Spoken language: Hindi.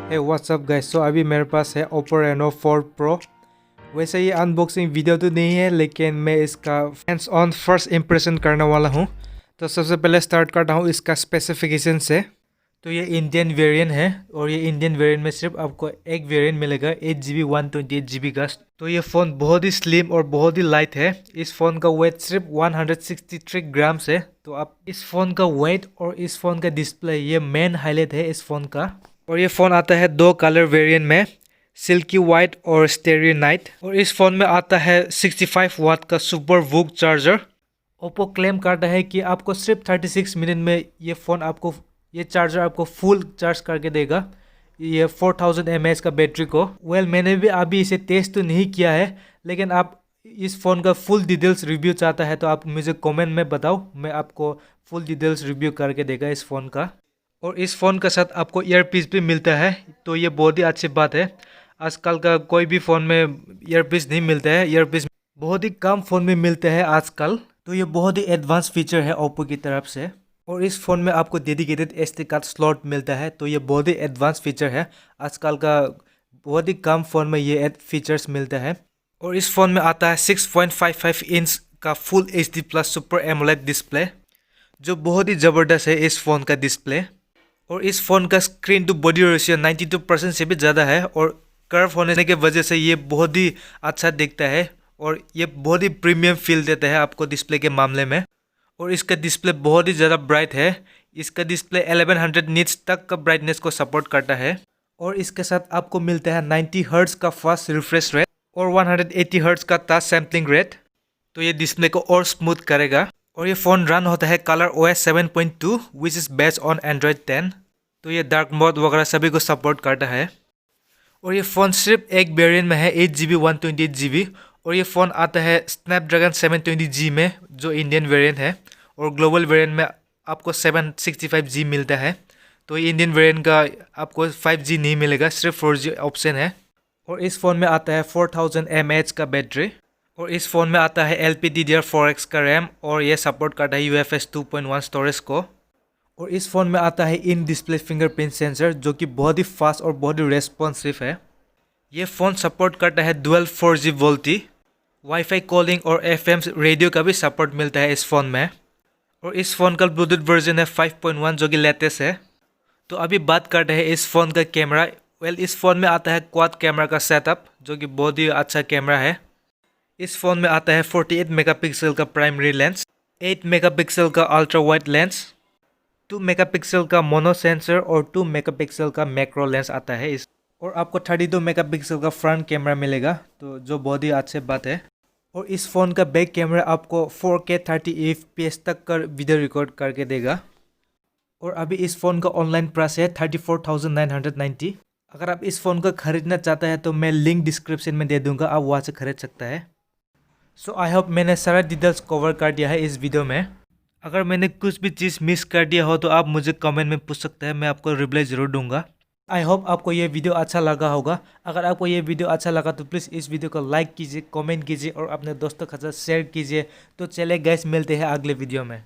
Hey what's up guys, so अभी मेरे पास है Oppo Reno 4 Pro। वैसे ये अनबॉक्सिंग वीडियो तो नहीं है, लेकिन मैं इसका हैंड्स ऑन फर्स्ट इम्प्रेशन करने वाला हूँ। तो सबसे पहले स्टार्ट करता हूँ इसका स्पेसिफिकेशन से। तो ये इंडियन वेरिएंट है, और ये इंडियन वेरिएंट में सिर्फ आपको एक वेरिएंट मिलेगा 8GB 128GB का। तो ये फ़ोन बहुत ही स्लिम और बहुत ही लाइट है। इस फ़ोन का वेट सिर्फ 163 ग्राम्स है। तो आप इस फ़ोन का वेट और इस फ़ोन का डिस्प्ले, ये मेन हाईलाइट है इस फ़ोन का। और ये फ़ोन आता है दो कलर वेरिएंट में, सिल्की वाइट और स्टेरियो नाइट। और इस फ़ोन में आता है 65 वाट का super VOOC charger. Oppo claim करता है कि आपको सिर्फ 36 मिनट में ये चार्जर आपको फुल चार्ज करके देगा, ये 4000 mAh का बैटरी को। मैंने भी अभी इसे टेस्ट तो नहीं किया है, लेकिन आप इस फ़ोन का फुल डिटेल्स रिव्यू चाहता है तो आप मुझे कमेंट में बताओ, मैं आपको फुल डिटेल्स रिव्यू करके देगा इस फ़ोन का। और इस फ़ोन के साथ आपको ईयरपीस भी मिलता है, तो ये बहुत ही अच्छी बात है। आजकल का कोई भी फ़ोन में ईयरपीस नहीं मिलता है, ईयरपीस बहुत ही कम फ़ोन में मिलते हैं आजकल। तो ये बहुत ही एडवांस फीचर है ओप्पो की तरफ से। और इस फ़ोन में आपको डेडिकेटेड SD कार्ड स्लॉट मिलता है, तो ये बहुत ही एडवांस फीचर है। आजकल का बहुत ही कम फ़ोन में ये फीचर्स मिलता है। और इस फ़ोन में आता है 6.55 इंच का full HD plus super AMOLED display, जो बहुत ही ज़बरदस्त है इस फ़ोन का डिस्प्ले। और इस फ़ोन का स्क्रीन टू बॉडी रेशियो 92% से भी ज़्यादा है, और कर्व होने की वजह से ये बहुत ही अच्छा दिखता है, और ये बहुत ही प्रीमियम फील देता है आपको डिस्प्ले के मामले में। और इसका डिस्प्ले बहुत ही ज़्यादा ब्राइट है। इसका डिस्प्ले 1100 निट्स तक का ब्राइटनेस को सपोर्ट करता है। और इसके साथ आपको मिलता है 90 हर्ट्ज का फास्ट रिफ्रेश रेट और 180 हर्ट्ज का टच सैम्पलिंग रेट, तो ये डिस्प्ले को और स्मूथ करेगा। और ये फ़ोन रन होता है colour OS 7.2 which is based on Android 10, तो ये डार्क मोड वगैरह सभी को सपोर्ट करता है। और ये फ़ोन सिर्फ एक वेरिएंट में है 8GB 128GB, और ये फ़ोन आता है स्नैपड्रैगन 720G में, जो इंडियन वेरिएंट है। और ग्लोबल वेरिएंट में आपको 765G मिलता है। तो ये इंडियन वेरिएंट का आपको 5G नहीं मिलेगा, सिर्फ 4G ऑप्शन है। और इस फ़ोन में आता है 4000 mAh का बैटरी। और इस फ़ोन में आता है LPDDR4X का रैम, और ये सपोर्ट करता है UFS 2.1 स्टोरेज को। और इस फ़ोन में आता है इन डिस्प्ले फिंगरप्रिंट सेंसर, जो कि बहुत ही फास्ट और बहुत ही रेस्पॉन्सिव है। ये फ़ोन सपोर्ट करता है dual 4G VoLTE, wifi calling और FM रेडियो का भी सपोर्ट मिलता है इस फ़ोन में। और इस फ़ोन का ब्लूटूथ वर्जन है 5.1, जो कि लेटेस्ट है। तो अभी बात करते हैं इस फ़ोन का कैमरा। इस फ़ोन में आता है क्वाड कैमरा का सेटअप, जो कि बहुत ही अच्छा कैमरा है। इस फ़ोन में आता है 48 मेगापिक्सल का प्राइमरी लेंस, 8 मेगापिक्सल का अल्ट्रा वाइड लेंस, 2 मेगापिक्सल का मोनो सेंसर और 2 मेगापिक्सल का मैक्रो लेंस आता है इस। और आपको 32 मेगापिक्सल का फ्रंट कैमरा मिलेगा, तो जो बहुत ही अच्छी बात है। और इस फ़ोन का बैक कैमरा आपको 4K 30 FPS तक का वीडियो रिकॉर्ड करके देगा। और अभी इस फ़ोन का ऑनलाइन प्राइस है 34,990। अगर आप इस फ़ोन को खरीदना चाहते हैं तो मैं लिंक डिस्क्रिप्शन में दे दूंगा, आप वहाँ से खरीद सकता है। सो आई होप मैंने सारा डिटेल्स कवर कर दिया है इस वीडियो में। अगर मैंने कुछ भी चीज़ मिस कर दिया हो तो आप मुझे कमेंट में पूछ सकते हैं, मैं आपको रिप्लाई ज़रूर दूंगा। आई होप आपको ये वीडियो अच्छा लगा होगा। अगर आपको ये वीडियो अच्छा लगा तो प्लीज़ इस वीडियो को लाइक कीजिए, कमेंट कीजिए और अपने दोस्तों के साथ शेयर कीजिए। तो चले गाइस, मिलते हैं अगले वीडियो में।